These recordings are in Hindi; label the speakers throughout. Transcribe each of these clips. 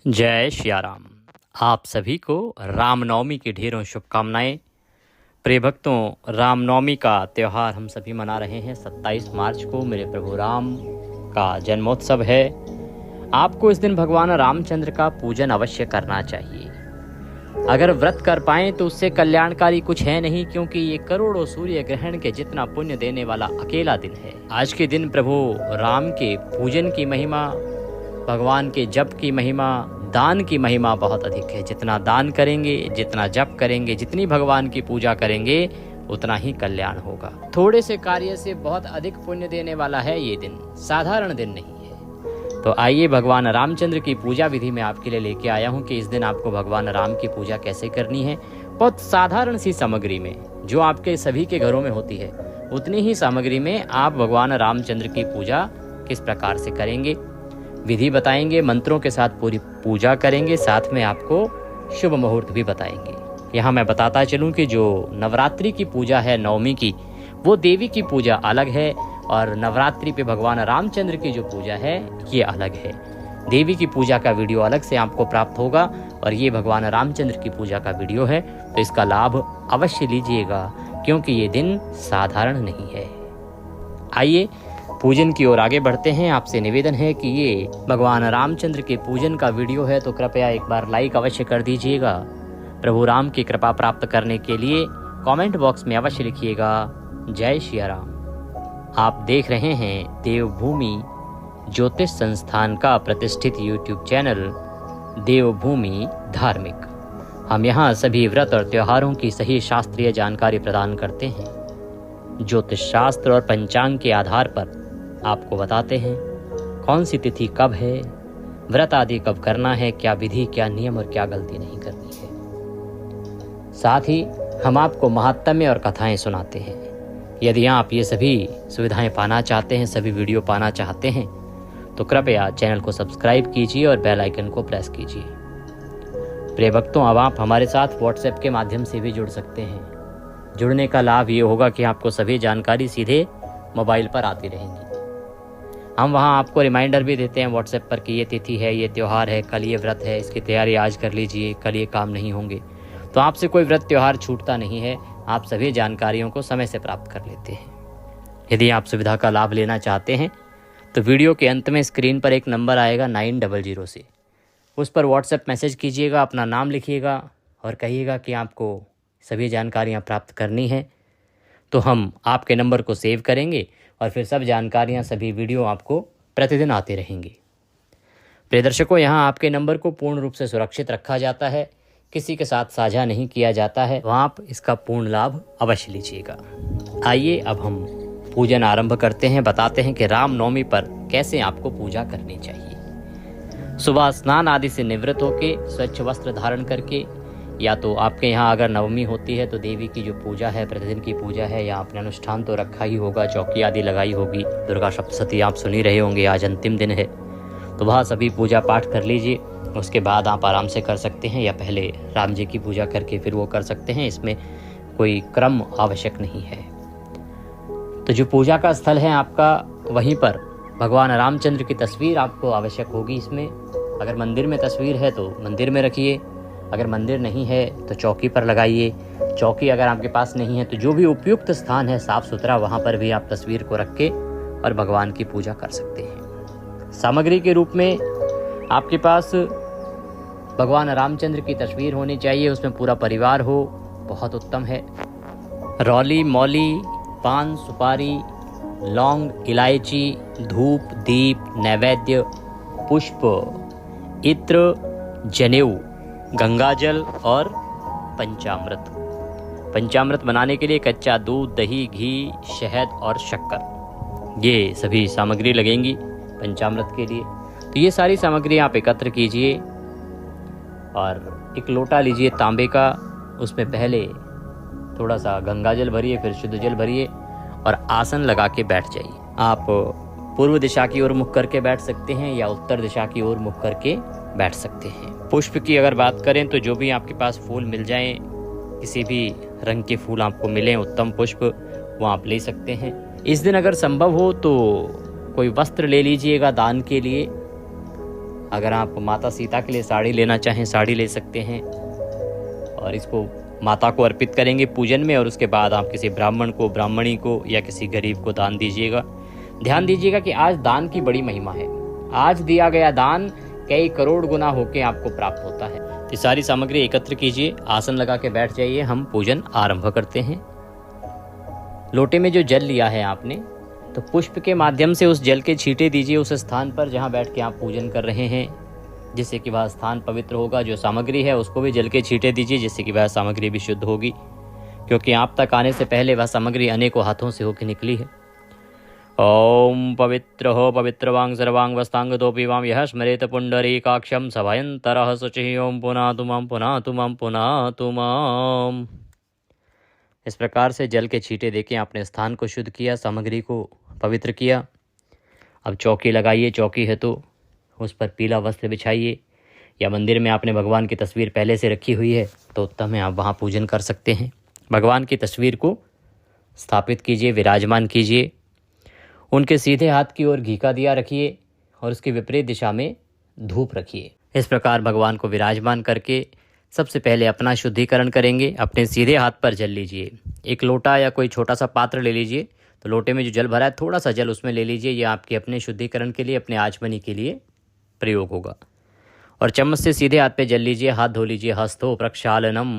Speaker 1: जय श्री राम। आप सभी को रामनवमी की ढेरों शुभकामनाएं। प्रिय भक्तों, रामनवमी का त्यौहार हम सभी मना रहे हैं। 27 मार्च को मेरे प्रभु राम का जन्मोत्सव है। आपको इस दिन भगवान रामचंद्र का पूजन अवश्य करना चाहिए। अगर व्रत कर पाएं तो उससे कल्याणकारी कुछ है नहीं, क्योंकि ये करोड़ों सूर्य ग्रहण के जितना पुण्य देने वाला अकेला दिन है। आज के दिन प्रभु राम के पूजन की महिमा, भगवान के जप की महिमा, दान की महिमा बहुत अधिक है। जितना दान करेंगे, जितना जप करेंगे, जितनी भगवान की पूजा करेंगे, उतना ही कल्याण होगा। थोड़े से कार्य से बहुत अधिक पुण्य देने वाला है ये दिन, साधारण दिन नहीं है। तो आइए भगवान रामचंद्र की पूजा विधि में आपके लिए लेके आया हूँ कि इस दिन आपको भगवान राम की पूजा कैसे करनी है। बहुत साधारण सी सामग्री में, जो आपके सभी के घरों में होती है, उतनी ही सामग्री में आप भगवान रामचंद्र की पूजा किस प्रकार से करेंगे, विधि बताएंगे, मंत्रों के साथ पूरी पूजा करेंगे, साथ में आपको शुभ मुहूर्त भी बताएंगे। यहाँ मैं बताता चलूँ कि जो नवरात्रि की पूजा है, नवमी की, वो देवी की पूजा अलग है, और नवरात्रि पे भगवान रामचंद्र की जो पूजा है ये अलग है। देवी की पूजा का वीडियो अलग से आपको प्राप्त होगा, और ये भगवान रामचंद्र की पूजा का वीडियो है, तो इसका लाभ अवश्य लीजिएगा, क्योंकि ये दिन साधारण नहीं है। आइए पूजन की ओर आगे बढ़ते हैं। आपसे निवेदन है कि ये भगवान रामचंद्र के पूजन का वीडियो है, तो कृपया एक बार लाइक अवश्य कर दीजिएगा। प्रभु राम की कृपा प्राप्त करने के लिए कमेंट बॉक्स में अवश्य लिखिएगा जय श्री राम। आप देख रहे हैं देवभूमि ज्योतिष संस्थान का प्रतिष्ठित यूट्यूब चैनल देवभूमि धार्मिक। हम यहाँ सभी व्रत और त्योहारों की सही शास्त्रीय जानकारी प्रदान करते हैं। ज्योतिष शास्त्र और पंचांग के आधार पर आपको बताते हैं कौन सी तिथि कब है, व्रत आदि कब करना है, क्या विधि, क्या नियम और क्या गलती नहीं करनी है। साथ ही हम आपको महात्म्य और कथाएं सुनाते हैं। यदि आप ये सभी सुविधाएं पाना चाहते हैं, सभी वीडियो पाना चाहते हैं, तो कृपया चैनल को सब्सक्राइब कीजिए और बेल आइकन को प्रेस कीजिए। प्रिय भक्तों, अब आप हमारे साथ व्हाट्सएप के माध्यम से भी जुड़ सकते हैं। जुड़ने का लाभ ये होगा कि आपको सभी जानकारी सीधे मोबाइल पर आती रहेंगी। हम वहाँ आपको रिमाइंडर भी देते हैं व्हाट्सएप पर कि ये तिथि है, ये त्यौहार है, कल ये व्रत है, इसकी तैयारी आज कर लीजिए, कल ये काम नहीं होंगे। तो आपसे कोई व्रत त्यौहार छूटता नहीं है, आप सभी जानकारियों को समय से प्राप्त कर लेते हैं। यदि आप सुविधा का लाभ लेना चाहते हैं तो वीडियो के अंत में स्क्रीन पर एक नंबर आएगा 900 से, उस पर व्हाट्सएप मैसेज कीजिएगा, अपना नाम लिखिएगा और कहिएगा कि आपको सभी जानकारियाँ प्राप्त करनी है। तो हम आपके नंबर को सेव करेंगे और फिर सब जानकारियाँ, सभी वीडियो आपको प्रतिदिन आते रहेंगे। प्रिय दर्शकों, यहाँ आपके नंबर को पूर्ण रूप से सुरक्षित रखा जाता है, किसी के साथ साझा नहीं किया जाता है, तो आप इसका पूर्ण लाभ अवश्य लीजिएगा। आइए अब हम पूजन आरंभ करते हैं। बताते हैं कि रामनवमी पर कैसे आपको पूजा करनी चाहिए। सुबह स्नान आदि से निवृत्त होके स्वच्छ वस्त्र धारण करके, या तो आपके यहाँ अगर नवमी होती है तो देवी की जो पूजा है, प्रतिदिन की पूजा है, या आपने अनुष्ठान तो रखा ही होगा, चौकी आदि लगाई होगी, दुर्गा सप्तशती आप सुनी रहे होंगे, आज अंतिम दिन है, तो वह सभी पूजा पाठ कर लीजिए। उसके बाद आप आराम से कर सकते हैं, या पहले राम जी की पूजा करके फिर वो कर सकते हैं। इसमें कोई क्रम आवश्यक नहीं है। तो जो पूजा का स्थल है आपका, वहीं पर भगवान रामचंद्र की तस्वीर आपको आवश्यक होगी। इसमें अगर मंदिर में तस्वीर है तो मंदिर में रखिए, अगर मंदिर नहीं है तो चौकी पर लगाइए। चौकी अगर आपके पास नहीं है तो जो भी उपयुक्त स्थान है साफ सुथरा, वहाँ पर भी आप तस्वीर को रख के और भगवान की पूजा कर सकते हैं। सामग्री के रूप में आपके पास भगवान रामचंद्र की तस्वीर होनी चाहिए, उसमें पूरा परिवार हो, बहुत उत्तम है। रौली, मौली, पान, सुपारी, लौंग, इलायची, धूप, दीप, नैवेद्य, पुष्प, इत्र, जनेऊ, गंगाजल और पंचामृत। पंचामृत बनाने के लिए कच्चा दूध, दही, घी, शहद और शक्कर, ये सभी सामग्री लगेंगी पंचामृत के लिए। तो ये सारी सामग्री आप एकत्र कीजिए और एक लोटा लीजिए तांबे का, उसमें पहले थोड़ा सा गंगाजल भरिए, फिर शुद्ध जल भरिए और आसन लगा के बैठ जाइए। आप पूर्व दिशा की ओर मुख करके बैठ सकते हैं या उत्तर दिशा की ओर मुख करके बैठ सकते हैं। पुष्प की अगर बात करें तो जो भी आपके पास फूल मिल जाएं, किसी भी रंग के फूल आपको मिलें, उत्तम पुष्प, वो आप ले सकते हैं। इस दिन अगर संभव हो तो कोई वस्त्र ले लीजिएगा दान के लिए, अगर आप माता सीता के लिए साड़ी लेना चाहें साड़ी ले सकते हैं और इसको माता को अर्पित करेंगे पूजन में, और उसके बाद आप किसी ब्राह्मण को, ब्राह्मणी को या किसी गरीब को दान दीजिएगा। ध्यान दीजिएगा कि आज दान की बड़ी महिमा है। आज दिया गया दान कई करोड़ गुना होकर आपको प्राप्त होता है। ये सारी सामग्री एकत्र कीजिए, आसन लगा के बैठ जाइए, हम पूजन आरंभ करते हैं। लोटे में जो जल लिया है आपने, तो पुष्प के माध्यम से उस जल के छींटे दीजिए उस स्थान पर जहाँ बैठ के आप पूजन कर रहे हैं, जिससे कि वह स्थान पवित्र होगा। जो सामग्री है उसको भी जल के छींटे दीजिए, जिससे कि वह सामग्री भी शुद्ध होगी, क्योंकि आप तक आने से पहले वह सामग्री अनेकों हाथों से होकर निकली है। ओम पवित्र हो पवित्रवांग सर्वांग वस्तांग दोपीवाम यह स्मरेत पुंडरीकाक्षम सभयंतरः शुचिः ओम पुनः तुमम पुनः तुमम पुनः तुमम। इस प्रकार से जल के छींटे देके आपने स्थान को शुद्ध किया, सामग्री को पवित्र किया। अब चौकी लगाइए, चौकी है तो उस पर पीला वस्त्र बिछाइए, या मंदिर में आपने भगवान की तस्वीर पहले से रखी हुई है तो उत्तम है, आप वहाँ पूजन कर सकते हैं। भगवान की तस्वीर को स्थापित कीजिए, विराजमान कीजिए। उनके सीधे हाथ की ओर घी का दिया रखिए और उसकी विपरीत दिशा में धूप रखिए। इस प्रकार भगवान को विराजमान करके सबसे पहले अपना शुद्धिकरण करेंगे। अपने सीधे हाथ पर जल लीजिए, एक लोटा या कोई छोटा सा पात्र ले लीजिए। तो लोटे में जो जल भरा है थोड़ा सा जल उसमें ले लीजिए, ये आपके अपने शुद्धिकरण के लिए, अपने आचमनी के लिए प्रयोग होगा। और चम्मच से सीधे हाथ पे जल लीजिए, हाथ धो लीजिए। हस्तो प्रक्षालनम।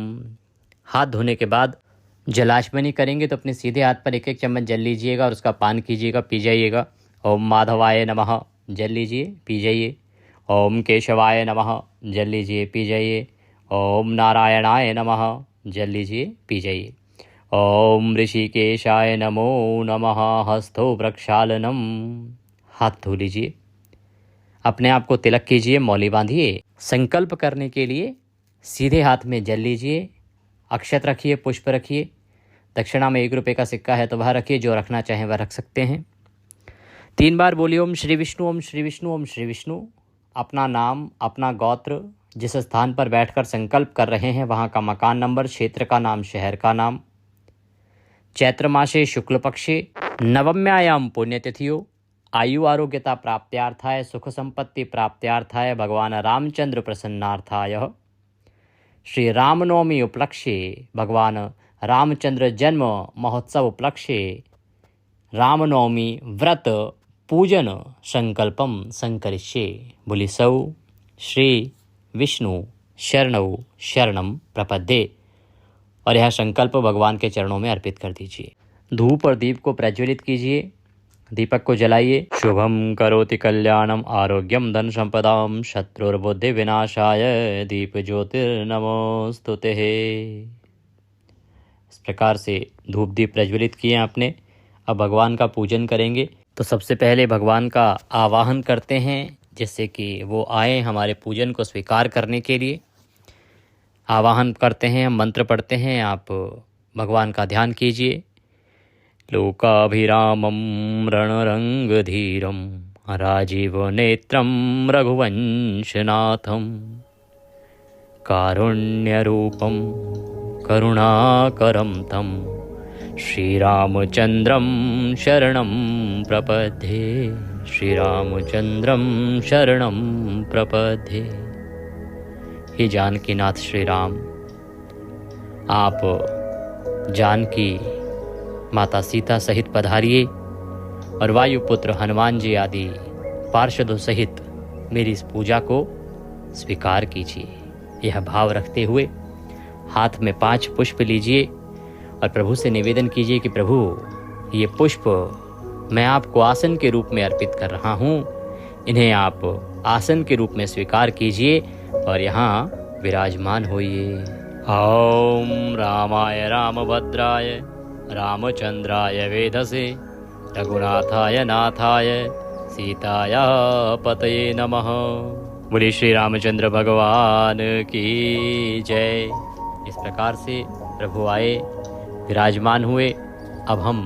Speaker 1: हाथ धोने के बाद जलाचमनी करेंगे तो अपने सीधे हाथ पर एक एक चम्मच जल लीजिएगा और उसका पान कीजिएगा, पी जाइएगा। ओम माधवाय नमः, जल लीजिए, पी जाइए। ओम केशवाय नमः, जल लीजिए, पी जाइए। ओम नारायणाय नमः, जल लीजिए, पी जाइए। ओम ऋषिकेशाय नमो नमः, हस्तो प्रक्षालनम। हाथ धो लीजिए, अपने आप को तिलक कीजिए, मौली बांधिए। संकल्प करने के लिए सीधे हाथ में जल लीजिए, अक्षत रखिए, पुष्प रखिए। दक्षिणा में 1 रुपये का सिक्का है तो वह रखिए, जो रखना चाहें वह रख सकते हैं। 3 बार बोलिए ओम श्री विष्णु, ओम श्री विष्णु, ओम श्री विष्णु। अपना नाम, अपना गोत्र, जिस स्थान पर बैठकर संकल्प कर रहे हैं वहाँ का मकान नंबर, क्षेत्र का नाम, शहर का नाम। चैत्र मासे शुक्ल पक्षे नवम्यायाम पुण्यतिथियो आयु आरोग्यता प्राप्त्यार्थाय सुख संपत्ति प्राप्त्यार्थाय भगवान रामचंद्र प्रसन्नार्थाय श्री रामनवमी उपलक्ष्ये भगवान रामचंद्र जन्म महोत्सव उपलक्ष्ये रामनवमी व्रत पूजन संकल्पम संकरिष्ये। बोली सौ श्री विष्णु शरणौ शरणम प्रपद्ये। और यह संकल्प भगवान के चरणों में अर्पित कर दीजिए। धूप और दीप को प्रज्वलित कीजिए, दीपक को जलाइए। शुभम करोति कल्याणम आरोग्यम धन संपदाम शत्रुर्बुद्धि विनाशाय दीप ज्योतिर्नमोस्तुते। इस प्रकार से धूप दीप प्रज्वलित किए आपने। अब भगवान का पूजन करेंगे। तो सबसे पहले भगवान का आवाहन करते हैं, जिससे कि वो आए हमारे पूजन को स्वीकार करने के लिए। आवाहन करते हैं, हम मंत्र पढ़ते हैं, आप भगवान का ध्यान कीजिए। लोकाभिरामं रणरंगधीरं राजीवनेत्रं रघुवंशनाथं कारुण्यरूपं करुणाकरं तं श्रीरामचंद्रं शरणं प्रपद्ये। श्रीरामचंद्रं शरणं प्रपद्ये। हे जानकीनाथ श्री राम, आप जानकी माता सीता सहित पधारिए और वायुपुत्र हनुमान जी आदि पार्षदों सहित मेरी इस पूजा को स्वीकार कीजिए। यह भाव रखते हुए हाथ में 5 पुष्प लीजिए और प्रभु से निवेदन कीजिए कि प्रभु, ये पुष्प मैं आपको आसन के रूप में अर्पित कर रहा हूँ, इन्हें आप आसन के रूप में स्वीकार कीजिए और यहाँ विराजमान होइए। ओम रामाय रामभद्राय रामचंद्राय वेधसे रघुनाथाय नाथाय सीताय पतये नमः। बोले श्री रामचंद्र भगवान की जय। इस प्रकार से प्रभु आए, विराजमान हुए। अब हम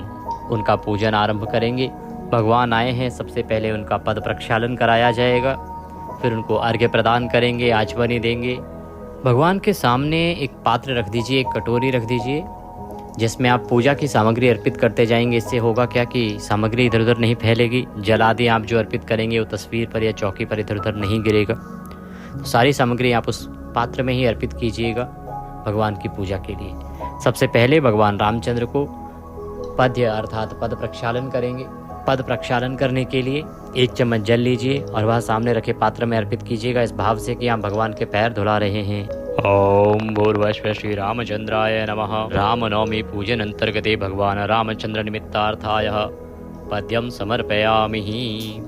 Speaker 1: उनका पूजन आरंभ करेंगे। भगवान आए हैं, सबसे पहले उनका पद प्रक्षालन कराया जाएगा, फिर उनको अर्घ्य प्रदान करेंगे, आचमनी देंगे। भगवान के सामने एक पात्र रख दीजिए, एक कटोरी रख दीजिए, जिसमें आप पूजा की सामग्री अर्पित करते जाएंगे। इससे होगा क्या कि सामग्री इधर उधर नहीं फैलेगी। जल आदि आप जो अर्पित करेंगे वो तस्वीर पर या चौकी पर इधर उधर नहीं गिरेगा। तो सारी सामग्री आप उस पात्र में ही अर्पित कीजिएगा भगवान की पूजा के लिए। सबसे पहले भगवान रामचंद्र को पद्य अर्थात पद प्रक्षालन करेंगे। पद प्रक्षालन करने के लिए 1 चम्मच जल लीजिए और वह सामने रखे पात्र में अर्पित कीजिएगा, इस भाव से कि आप भगवान के पैर धुला रहे हैं। ओम भूर्भुवः श्री रामचंद्राय नमः। रामनवमी पूजन अंतर्गते भगवान रामचंद्र निमित्तार्थाय पद्यम समर्पयामि।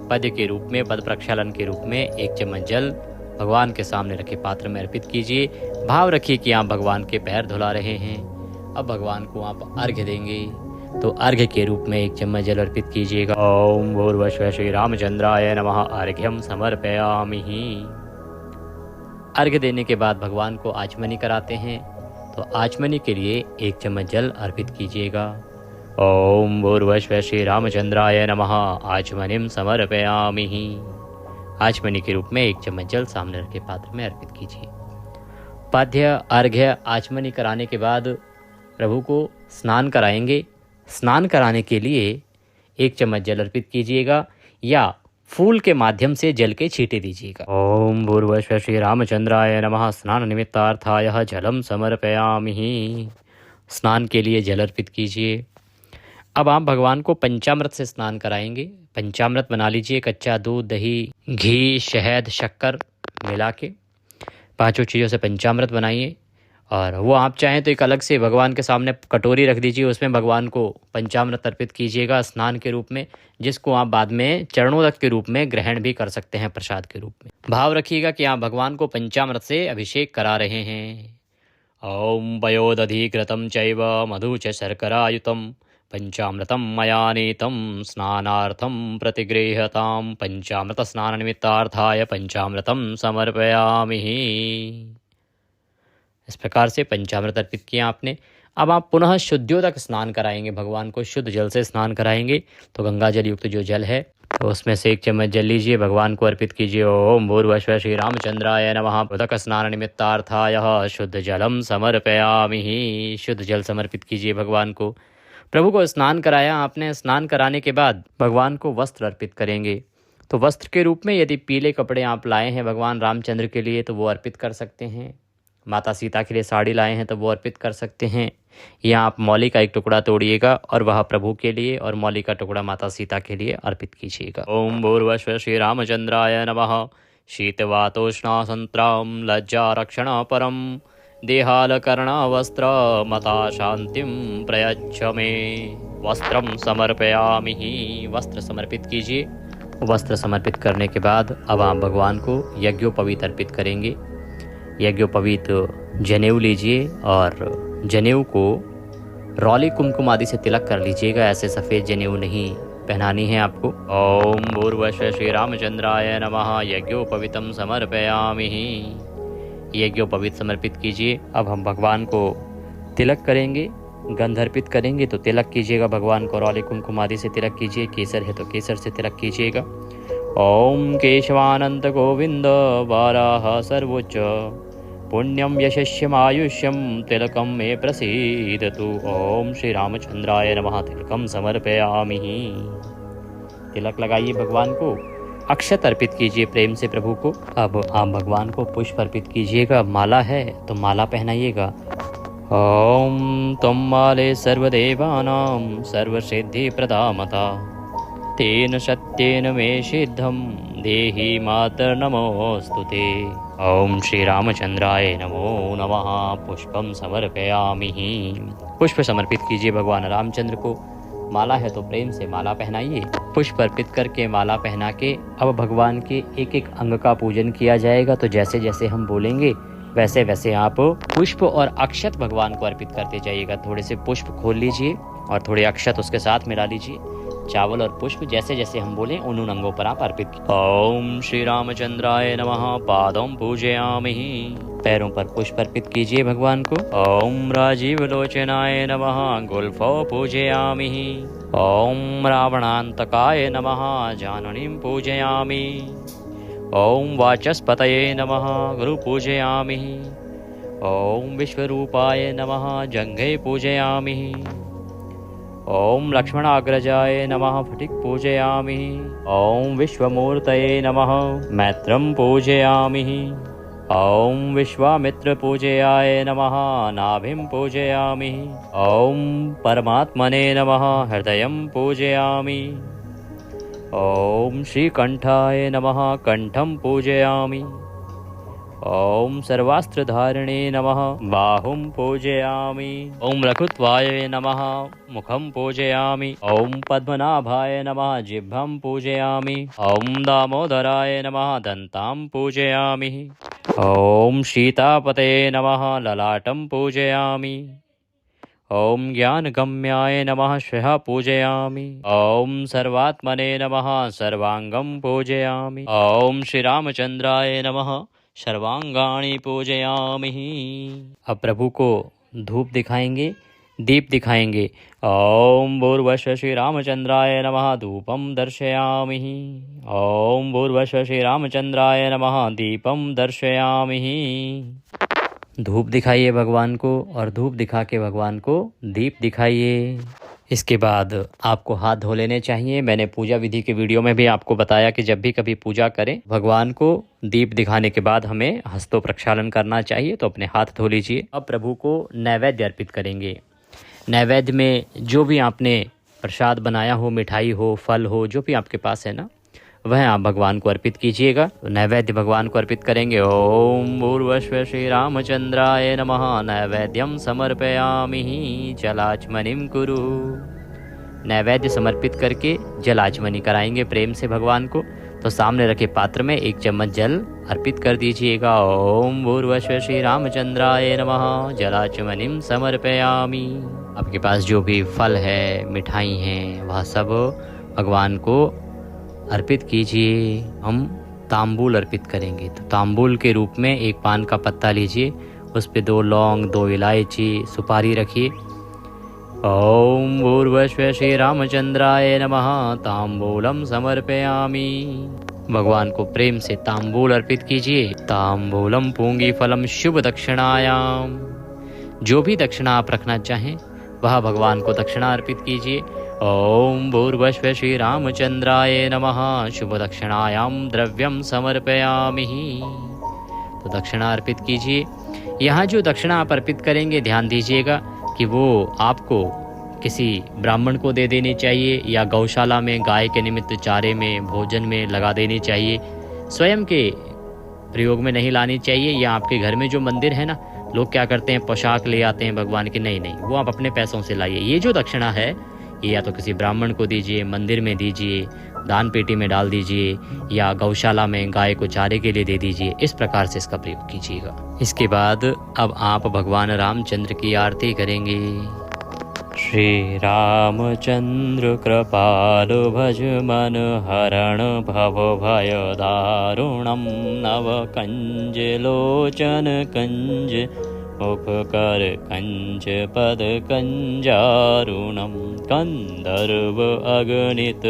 Speaker 1: पद्य के रूप में, पद प्रक्षालन के रूप में 1 चम्मच जल भगवान के सामने रखे पात्र में अर्पित कीजिए। भाव रखिए कि आप भगवान के पैर धुला रहे हैं। अब भगवान को आप अर्घ्य देंगे, तो अर्घ्य के रूप में 1 चम्मच जल अर्पित कीजिएगा। ओम भूर्भुवः श्री रामचंद्राय नमः। अर्घ्यम समर्पयामि। अर्घ्य देने के बाद भगवान को आचमनी कराते हैं, तो आचमनी के लिए 1 चम्मच जल अर्पित कीजिएगा। ओम भूर्भुवः श्री रामचंद्राय नमः। आचमनीम समर्पयामि। आचमनी के रूप में 1 चम्मच जल सामने रखे पात्र में अर्पित कीजिए। पद्य अर्घ्य आचमनी कराने के बाद प्रभु को स्नान कराएंगे। स्नान कराने के लिए 1 चम्मच जल अर्पित कीजिएगा या फूल के माध्यम से जल के छींटे दीजिएगा। ओम भूर्भुवः श्री रामचंद्राय नमः। स्नान निमित्तार्थाय जलम समर्पयामि। स्नान के लिए जल अर्पित कीजिए। अब आप भगवान को पंचामृत से स्नान कराएंगे। पंचामृत बना लीजिए, कच्चा दूध, दही, घी, शहद, शक्कर मिला के 5 चीज़ों से पंचामृत बनाइए। और वो आप चाहें तो एक अलग से भगवान के सामने कटोरी रख दीजिए, उसमें भगवान को पंचामृत अर्पित कीजिएगा स्नान के रूप में, जिसको आप बाद में चरणोदक के रूप में ग्रहण भी कर सकते हैं प्रसाद के रूप में। भाव रखिएगा कि आप भगवान को पंचामृत से अभिषेक करा रहे हैं। ओम पयोदधिकृतं चैव मधु च शर्करायुतं पंचामृतं मया नीतं स्नानार्थं प्रतिगृह्यतां। पंचामृत स्नान निमित्तार्थाय पंचामृतं समर्पयामि। इस प्रकार से पंचामृत अर्पित किया आपने। अब आप पुनः शुद्धियोदक स्नान कराएंगे, भगवान को शुद्ध जल से स्नान कराएंगे। तो गंगा जल युक्त जो जल है तो उसमें से 1 चम्मच जल लीजिए, भगवान को अर्पित कीजिए। ओम भूर्भुवः श्री रामचंद्राय नमः। उदक स्नान निमित्तार्थाय शुद्ध जलम समर्पयामि। शुद्ध जल समर्पित कीजिए भगवान को। प्रभु को स्नान कराया आपने। स्नान कराने के बाद भगवान को वस्त्र अर्पित करेंगे। तो वस्त्र के रूप में यदि पीले कपड़े आप लाए हैं भगवान रामचंद्र के लिए तो वो अर्पित कर सकते हैं। माता सीता के लिए साड़ी लाए हैं तो वो अर्पित कर सकते हैं। या आप मौली का 1 टुकड़ा तोड़िएगा और वह प्रभु के लिए और मौली का टुकड़ा माता सीता के लिए अर्पित कीजिएगा। ओम भूर्भुवः श्री रामचंद्राय नमः। शीतवातोष्णा संत्राम लज्जा रक्षण परम देहालकरण वस्त्र मता शांतिम प्रयच्छ मे। वस्त्रम समर्पयामि। वस्त्र समर्पित कीजिए। वस्त्र समर्पित करने के बाद अब आप भगवान को यज्ञोपवीत अर्पित करेंगे। यज्ञोपवीत जनेऊ लीजिए और जनेऊ को रौली कुमकुम आदि से तिलक कर लीजिएगा। ऐसे सफ़ेद जनेऊ नहीं पहनानी है आपको। ओम भूर्भुवः श्री रामचंद्राय नमः। यज्ञोपवीतं समर्पयामि। यज्ञोपवीत समर्पित कीजिए। अब हम भगवान को तिलक करेंगे, गंध अर्पित करेंगे। तो तिलक कीजिएगा भगवान को, रौली कुमकुम आदि से तिलक कीजिए। केसर है तो केसर से तिलक कीजिएगा। ओम केशवानंद गोविंद वाराह सर्वोच्च पुण्यम यशस्यम आयुष्यम तिलकम मे प्रसीदतु। ओम श्री रामचंद्राय नमः। तिलकम समर्पयामि। तिलक लगाइए भगवान को। अक्षत अर्पित कीजिए प्रेम से प्रभु को। अब आप भगवान को पुष्प अर्पित कीजिएगा। माला है तो माला पहनाइएगा। ओम त्वं माले सर्वदेवानां सर्वसिद्धि प्रदामता तेन सत्येन मे सिद्धं देहि मातर नमोस्तुते। ओम श्री रामचंद्राय नमो नमः। पुष्पम समर्पयामि। पुष्प समर्पित कीजिए भगवान रामचंद्र को। माला है तो प्रेम से माला पहनाइए। पुष्प अर्पित करके माला पहना के अब भगवान के एक एक अंग का पूजन किया जाएगा। तो जैसे जैसे हम बोलेंगे वैसे वैसे आप पुष्प और अक्षत भगवान को अर्पित करते जाइएगा। थोड़े से पुष्प खोल लीजिए और थोड़े अक्षत उसके साथ मिला लीजिए। चावल और पुष्प जैसे जैसे हम बोलें उन उन अंगों पर आप अर्पित कीजिए। ओम श्री रामचंद्राय नमः। पादम पूजयामि। पैरों पर पुष्प अर्पित कीजिए भगवान को। ओम राजीव लोचनाय नमः। गुल्फो पूजयामि। ओम रावणान्तकाय नमः। जाननीं पूजयामि। ओम वाचस्पतये नमः। गुरु पूजयामि। ॐ विश्वरूपाय नमः जङ्घे पूजयामि। ॐ लक्ष्मणाग्रजाय नमः फटिक पूजयामि। ॐ विश्वमूर्तये नमः मैत्रं पूजयामि। ॐ विश्वामित्रपूजयाय नमः नाभिं पूजयामि। ॐ परमात्मने नमः हृदयं पूजयामि। ॐ श्रीकण्ठाय नमः कण्ठं पूजयामि। ॐ सर्वास्त्रधारिणे नमः बाहुं पूजयामि। ॐ लघुत्वाय नमः मुखं पूजयामि। ॐ पद्मनाभाय नमः जिह्वं पूजयामि। ॐ दामोदराय नमः दन्तां पूजयामि। ॐ सीतापतये नमः ललाटं पूजयामि। ॐ ज्ञानगम्याय नमः श्रः पूजयामि। ॐ सर्वात्मने नमः सर्वाङ्गं पूजयामि। ॐ श्रीरामचन्द्राय नमः सर्वांगाणि पूजयामि। अब प्रभु को धूप दिखाएंगे, दीप दिखाएंगे। ॐ भूर्भुवः श्री रामचंद्राय नमः धूपं दर्शयामि। ॐ भूर्भुवः श्री रामचंद्राय नमः दीपं दर्शयामि। धूप दिखाइए भगवान को और धूप दिखा के भगवान को दीप दिखाइए। इसके बाद आपको हाथ धो लेने चाहिए। मैंने पूजा विधि के वीडियो में भी आपको बताया कि जब भी कभी पूजा करें भगवान को दीप दिखाने के बाद हमें हस्तो प्रक्षालन करना चाहिए, तो अपने हाथ धो लीजिए। अब प्रभु को नैवेद्य अर्पित करेंगे। नैवेद्य में जो भी आपने प्रसाद बनाया हो, मिठाई हो, फल हो, जो भी आपके पास है ना, वह आप भगवान को अर्पित कीजिएगा। नैवेद्य भगवान को अर्पित करेंगे। ओम भूर्भुवः श्री रामचंद्राय नमः नैवेद्यम समर्पयामि जलाचमनिं कुरु। नैवेद्य समर्पित करके जलाचमनी कराएंगे प्रेम से भगवान को। तो सामने रखे पात्र में 1 चम्मच जल अर्पित कर दीजिएगा। ओम भूर्भुवः श्री रामचंद्राय नमः जलाचमनिं समर्पयामि। आपके पास जो भी फल है, मिठाई हैं, वह सब भगवान को अर्पित कीजिए। हम तांबूल अर्पित करेंगे, तो तांबूल के रूप में 1 पान का पत्ता लीजिए, उस पे 2 लौंग, 2 इलायची, सुपारी रखिए। ओम भूर्भुवः श्री रामचंद्राय नमः तांबूलम समर्पयामि। भगवान को प्रेम से तांबूल अर्पित कीजिए। तांबूलम पूंगी फलम शुभ दक्षिणायाम। जो भी दक्षिणा आप रखना चाहें वह भगवान को दक्षिणा अर्पित कीजिए। ओम भूर्भुवः श्री रामचंद्राय नमः शुभ दक्षिणायां द्रव्यम समर्पयामि। तो दक्षिणा अर्पित कीजिए। यहाँ जो दक्षिणा आप अर्पित करेंगे ध्यान दीजिएगा कि वो आपको किसी ब्राह्मण को दे देनी चाहिए या गौशाला में गाय के निमित्त चारे में, भोजन में लगा देनी चाहिए। स्वयं के प्रयोग में नहीं लानी चाहिए। या आपके घर में जो मंदिर है ना, लोग क्या करते हैं, पोशाक ले आते हैं भगवान की, नहीं, वो आप अपने पैसों से लाइए। ये जो दक्षिणा है ये या तो किसी ब्राह्मण को दीजिए, मंदिर में दीजिए, दान पेटी में डाल दीजिए, या गौशाला में गाय को चारे के लिए दे दीजिए। इस प्रकार से इसका प्रयोग कीजिएगा। इसके बाद अब आप भगवान रामचंद्र की आरती करेंगे। श्री रामचंद्र कृपालु भज मन हरण भव भय दारुणम नव कंज लोचन कंज मुख कर कंज पद कंजारुणम कंदर्व अगणित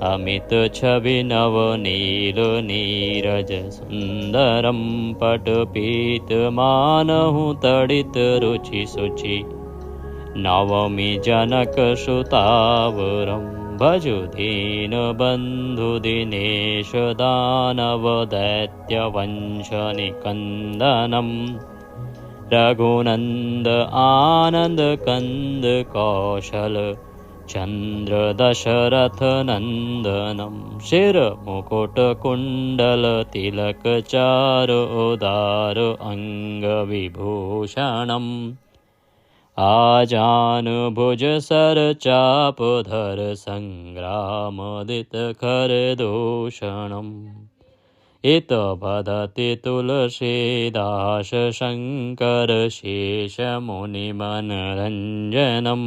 Speaker 1: अमित छवि नव नील नीरज सुंदरम पट पीत मानहु तड़ित रुचि सुचि नवमी जनक सुतावरम भजु दीन बंधु दिनेश दानव दैत्य वंश निकंदनम रघुनंद आनंद कंद कौशल चंद्र दशरथ नंदनम शिर मुकुट कुंडल तिलक चारु उदार अंग विभूषणम आजान भुज सर चाप धर संग्रामदित खर दूषणम इत बदति तुलसीदास शंकर शेष मुनि मनरंजनम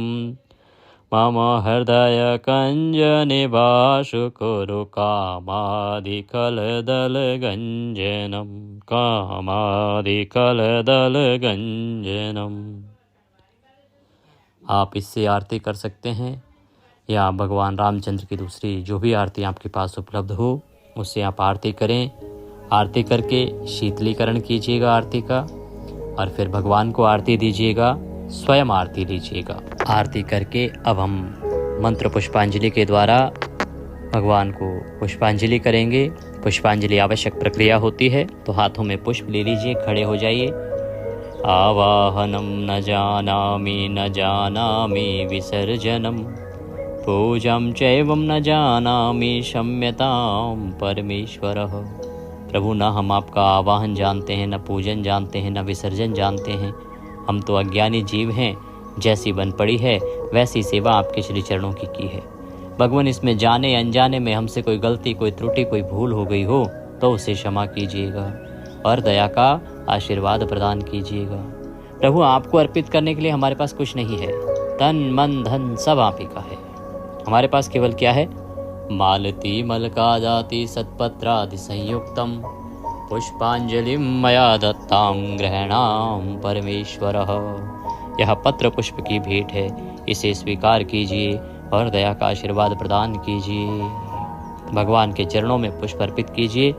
Speaker 1: मम हृदय कंज निवासु कुरु कामादिकल दल गंजनम कामादिकल दल गंजनम। आप इससे आरती कर सकते हैं या भगवान रामचंद्र की दूसरी जो भी आरती आपके पास उपलब्ध हो उससे आप आरती करें। आरती करके शीतलीकरण कीजिएगा आरती का। और फिर भगवान को आरती दीजिएगा, स्वयं आरती लीजिएगा। आरती करके अब हम मंत्र पुष्पांजलि के द्वारा भगवान को पुष्पांजलि करेंगे। पुष्पांजलि आवश्यक प्रक्रिया होती है, तो हाथों में पुष्प ले लीजिए, खड़े हो जाइए। आवाहनम न जानामि विसर्जनम पूजम चैवम न जानामि क्षम्यतां परमेश्वरः। प्रभु, न हम आपका आवाहन जानते हैं, न पूजन जानते हैं, न विसर्जन जानते हैं। हम तो अज्ञानी जीव हैं। जैसी बन पड़ी है वैसी सेवा आपके श्री चरणों की है। भगवान, इसमें जाने अनजाने में हमसे कोई गलती, कोई त्रुटि, कोई भूल हो गई हो तो उसे क्षमा कीजिएगा और दया का आशीर्वाद प्रदान कीजिएगा। प्रभु, आपको अर्पित करने के लिए हमारे पास कुछ नहीं है। तन मन धन सब आप ही का है। हमारे पास केवल क्या है? मालती मलका जाति सत्पत्रादि संयुक्तम पुष्पांजलि मया दत्ताम ग्रहणाम परमेश्वरः। यह पत्र पुष्प की भेंट है, इसे स्वीकार कीजिए और दया का आशीर्वाद प्रदान कीजिए। भगवान के चरणों में पुष्प अर्पित कीजिए,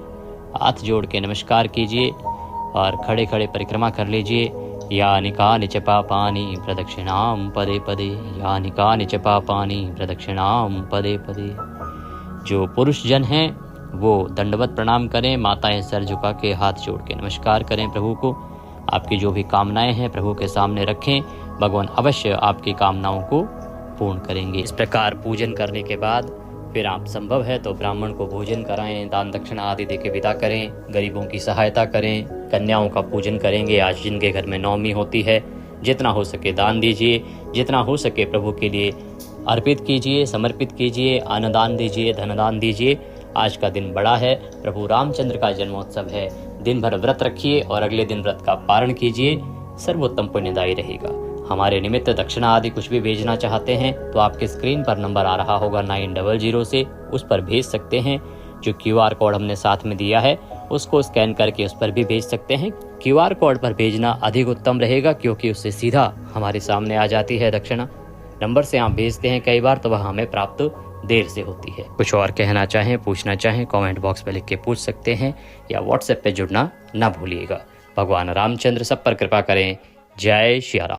Speaker 1: हाथ जोड़ के नमस्कार कीजिए और खड़े खड़े परिक्रमा कर लीजिए। यानि कानि च पापानि प्रदक्षिणां पदे पदे, यानि कानि च पापानि प्रदक्षिणां पदे पदे। जो पुरुष जन हैं वो दंडवत प्रणाम करें, माताएं सर झुका के हाथ जोड़ के नमस्कार करें प्रभु को। आपकी जो भी कामनाएं हैं प्रभु के सामने रखें, भगवान अवश्य आपकी कामनाओं को पूर्ण करेंगे। इस प्रकार पूजन करने के बाद फिर आप संभव है तो ब्राह्मण को भोजन कराएं, दान दक्षिणा आदि देके विदा करें, गरीबों की सहायता करें, कन्याओं का पूजन करेंगे। आज जिनके घर में नवमी होती है, जितना हो सके दान दीजिए, जितना हो सके प्रभु के लिए अर्पित कीजिए, समर्पित कीजिए, अन्नदान दीजिए, धनदान दीजिए। आज का दिन बड़ा है, प्रभु रामचंद्र का जन्मोत्सव है। दिन भर व्रत रखिए और अगले दिन व्रत का पारण कीजिए, सर्वोत्तम पुण्यदायी रहेगा। हमारे निमित्त दक्षिणा आदि कुछ भी भेजना चाहते हैं तो आपके स्क्रीन पर नंबर आ रहा होगा 900 से, उस पर भेज सकते हैं। जो QR कोड हमने साथ में दिया है उसको स्कैन करके उस पर भी भेज सकते हैं। QR कोड पर भेजना अधिक उत्तम रहेगा क्योंकि उससे सीधा हमारे सामने आ जाती है दक्षिणा। नंबर से आप भेजते हैं कई बार तो वह हमें प्राप्त देर से होती है। कुछ और कहना चाहें, पूछना चाहें, कमेंट बॉक्स में लिख के पूछ सकते हैं या व्हाट्सएप पे जुड़ना ना भूलिएगा। भगवान रामचंद्र सब पर कृपा करें। जय श्री राम।